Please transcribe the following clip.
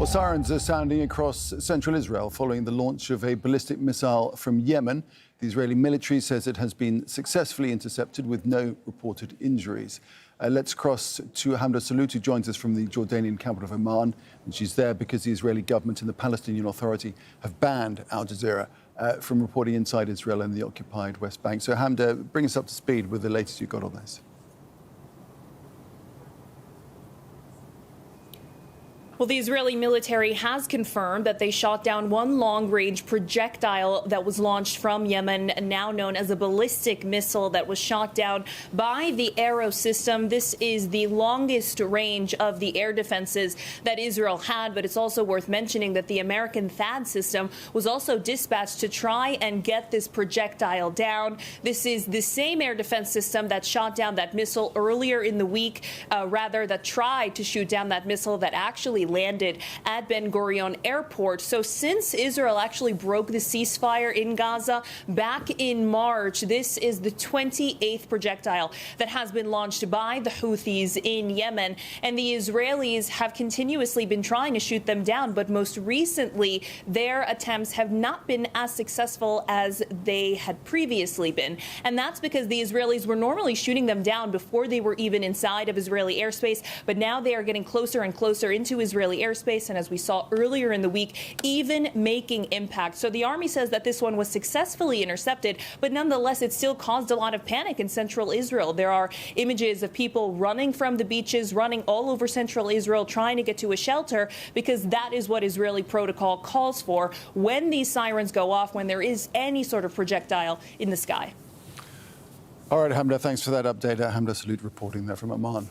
Well, sirens are sounding across central Israel following the launch of a ballistic missile from Yemen. The Israeli military says it has been successfully intercepted with no reported injuries. Let's cross to Hamda Salut, who joins us from the Jordanian capital of Amman. And she's there because the Israeli government and the Palestinian Authority have banned Al Jazeera from reporting inside Israel and the occupied West Bank. So, Hamda, bring us up to speed with the latest you got on this. Well, the Israeli military has confirmed that they shot down one long-range projectile that was launched from Yemen, now known as a ballistic missile that was shot down by the Arrow system. This is the longest range of the air defenses that Israel had, but it's also worth mentioning that the American THAAD system was also dispatched to try and get this projectile down. This is the same air defense system that shot down that missile earlier in the week, that tried to shoot down that missile that actually landed at Ben Gurion Airport. So since Israel actually broke the ceasefire in Gaza back in March, this is the 28th projectile that has been launched by the Houthis in Yemen. And the Israelis have continuously been trying to shoot them down, but most recently their attempts have not been as successful as they had previously been. And that's because the Israelis were normally shooting them down before they were even inside of Israeli airspace, but now they are getting closer and closer into Israeli airspace, and as we saw earlier in the week, even making impact. So the army says that this one was successfully intercepted, but nonetheless, it still caused a lot of panic in central Israel. There are images of people running from the beaches, running all over central Israel, trying to get to a shelter, because that is what Israeli protocol calls for when these sirens go off, when there is any sort of projectile in the sky. All right, Hamda, thanks for that update. Hamda Salut reporting there from Amman.